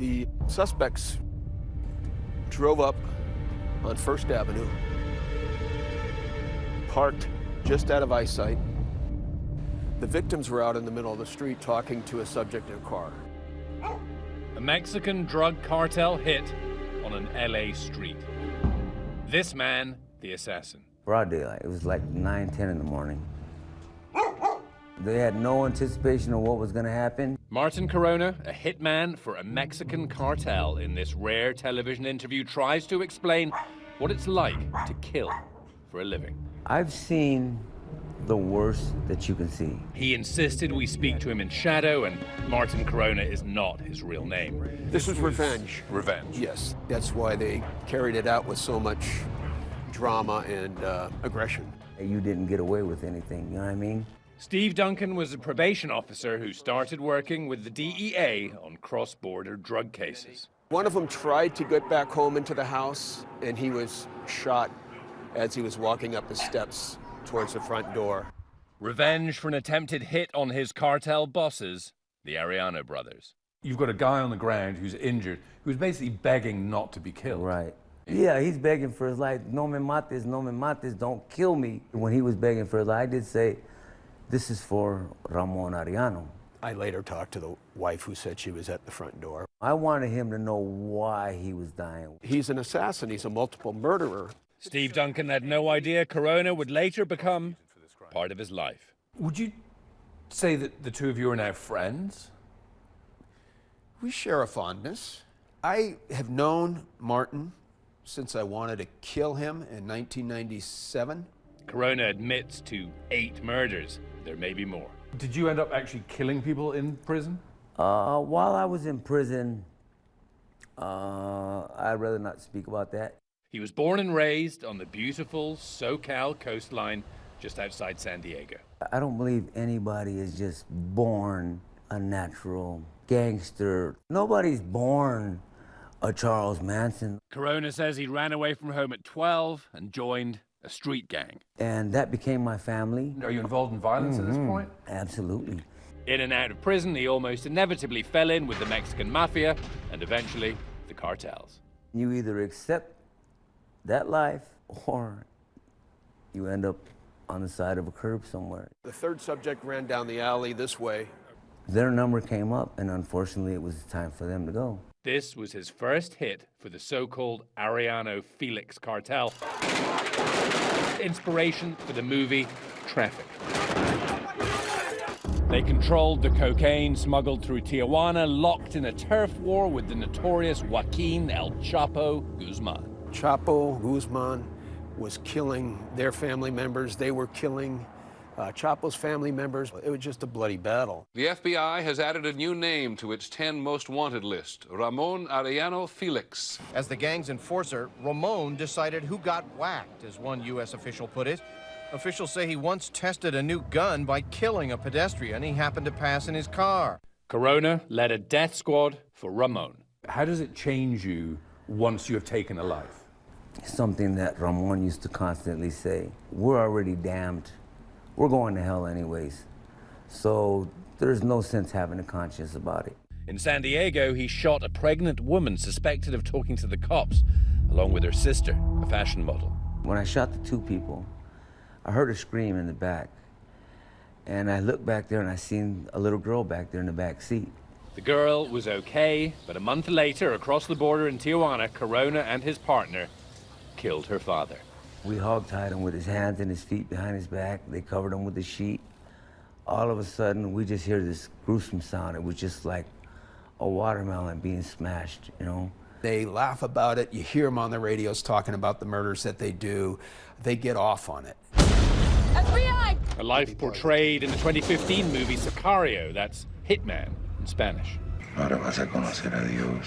The suspects drove up on First Avenue, parked just out of eyesight. The victims were out in the middle of the street talking to a subject in a car. A Mexican drug cartel hit on an LA street. This man, the assassin. Broad daylight. It was like 9, 10 in the morning. They had no anticipation of what was going to happen. Martin Corona, a hitman for a Mexican cartel, in this rare television interview tries to explain what it's like to kill for a living. I've seen the worst that you can see. He insisted we speak to him in shadow, and Martin Corona is not his real name. This was revenge. Revenge. Yes, that's why they carried it out with so much drama and aggression. You didn't get away with anything, you know what I mean? Steve Duncan was a probation officer who started working with the DEA on cross-border drug cases. One of them tried to get back home into the house, and he was shot as he was walking up the steps towards the front door. Revenge for an attempted hit on his cartel bosses, the Arellano brothers. You've got a guy on the ground who's injured, who's basically begging not to be killed. Right. Yeah, he's begging for his life. No me mates, don't kill me. When he was begging for his life, I did say, this is for Ramon Arellano. I later talked to the wife who said she was at the front door. I wanted him to know why he was dying. He's an assassin. He's a multiple murderer. Steve Duncan had no idea Corona would later become part of his life. Would you say that the two of you are now friends? We share a fondness. I have known Martin since I wanted to kill him in 1997. Corona admits to 8 murders. There may be more. Did you end up actually killing people in prison? While I was in prison, I'd rather not speak about that. He was born and raised on the beautiful SoCal coastline just outside San Diego. I don't believe anybody is just born a natural gangster. Nobody's born a Charles Manson. Corona says he ran away from home at 12 and joined a street gang. And that became my family. Are you involved in violence at this point? Absolutely. In and out of prison, he almost inevitably fell in with the Mexican mafia and eventually the cartels. You either accept that life or you end up on the side of a curb somewhere. The third subject ran down the alley this way. Their number came up, and unfortunately it was time for them to go. This was his first hit for the so-called Arellano Felix cartel. Inspiration for the movie Traffic. They controlled the cocaine smuggled through Tijuana, locked in a turf war with the notorious Joaquin El Chapo Guzman. Chapo Guzman was killing their family members. They were killing Chapo's family members. It was just a bloody battle. The FBI has added a new name to its 10 most wanted list, Ramon Arellano Felix. As the gang's enforcer, Ramon decided who got whacked, as one U.S. official put it. Officials say he once tested a new gun by killing a pedestrian he happened to pass in his car. Corona led a death squad for Ramon. How does it change you once you have taken a life? Something that Ramon used to constantly say, we're already damned. We're going to hell anyways. So there's no sense having a conscience about it. In San Diego, he shot a pregnant woman suspected of talking to the cops, along with her sister, a fashion model. When I shot the 2 people, I heard a scream in the back. And I looked back there and I seen a little girl back there in the back seat. The girl was okay, but a month later, across the border in Tijuana, Corona and his partner killed her father. We hog-tied him with his hands and his feet behind his back. They covered him with a sheet. All of a sudden, we just hear this gruesome sound. It was just like a watermelon being smashed, you know? They laugh about it. You hear them on the radios talking about the murders that they do. They get off on it. FBI! A life portrayed in the 2015 movie Sicario, that's Hitman in Spanish. Ahora vas a conocer a Dios.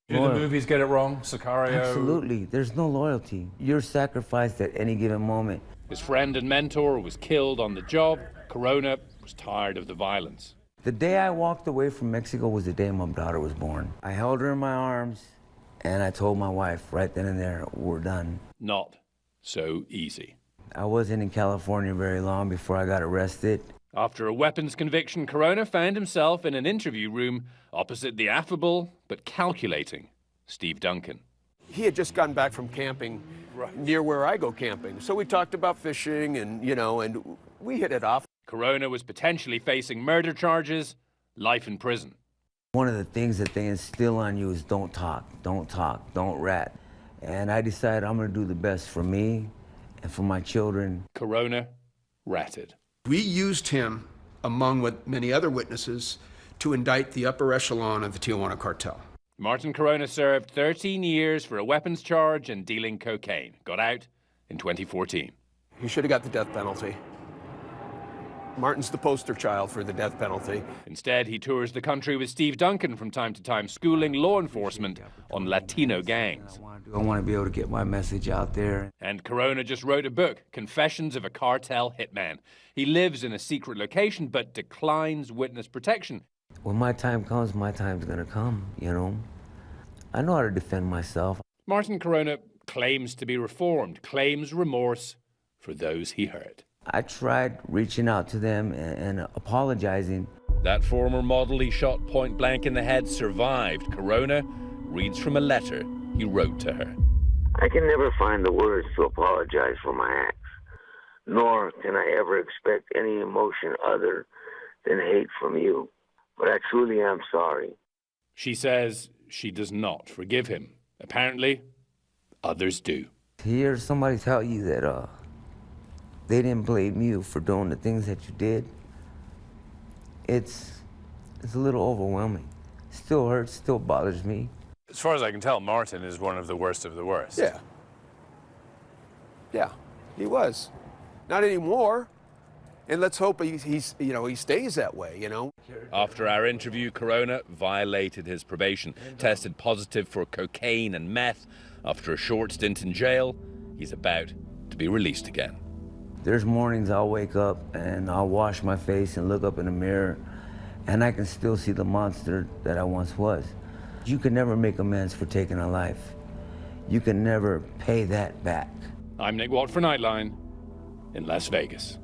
Do the movies get it wrong? Sicario? Absolutely. There's no loyalty. You're sacrificed at any given moment. His friend and mentor was killed on the job. Corona was tired of the violence. The day I walked away from Mexico was the day my daughter was born. I held her in my arms, and I told my wife right then and there, we're done. Not so easy. I wasn't in California very long before I got arrested. After a weapons conviction, Corona found himself in an interview room opposite the affable but calculating Steve Duncan. He had just gotten back from camping near where I go camping. So we talked about fishing and, and we hit it off. Corona was potentially facing murder charges, life in prison. One of the things that they instill on you is don't talk, don't rat. And I decided I'm gonna do the best for me and for my children. Corona ratted. We used him, among many other witnesses, to indict the upper echelon of the Tijuana cartel. Martin Corona served 13 years for a weapons charge and dealing cocaine. Got out in 2014. He should have got the death penalty. Martin's the poster child for the death penalty. Instead, he tours the country with Steve Duncan from time to time, schooling law enforcement on Latino gangs. I want to be able to get my message out there. And Corona just wrote a book, Confessions of a Cartel Hitman. He lives in a secret location, but declines witness protection. When my time comes, my time's gonna come, I know how to defend myself. Martin Corona claims to be reformed, claims remorse for those he hurt. I tried reaching out to them and apologizing. That former model he shot point blank in the head survived. Corona reads from a letter he wrote to her. I can never find the words to apologize for my acts, nor can I ever expect any emotion other than hate from you. But I truly am sorry. She says she does not forgive him. Apparently, others do. To hear somebody tell you that they didn't blame you for doing the things that you did, it's a little overwhelming. Still hurts, still bothers me. As far as I can tell, Martin is one of the worst of the worst. Yeah. Yeah, he was. Not anymore. And let's hope he stays that way, After our interview, Corona violated his probation, tested positive for cocaine and meth. After a short stint in jail, he's about to be released again. There's mornings I'll wake up and I'll wash my face and look up in the mirror, and I can still see the monster that I once was. You can never make amends for taking a life. You can never pay that back. I'm Nick Watt for Nightline in Las Vegas.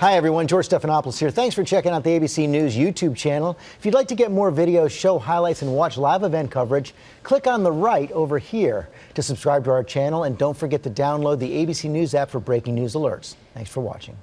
Hi everyone, George Stephanopoulos here. Thanks for checking out the ABC News YouTube channel. If you'd like to get more videos, show highlights, and watch live event coverage, click on the right over here to subscribe to our channel, and don't forget to download the ABC News app for breaking news alerts. Thanks for watching.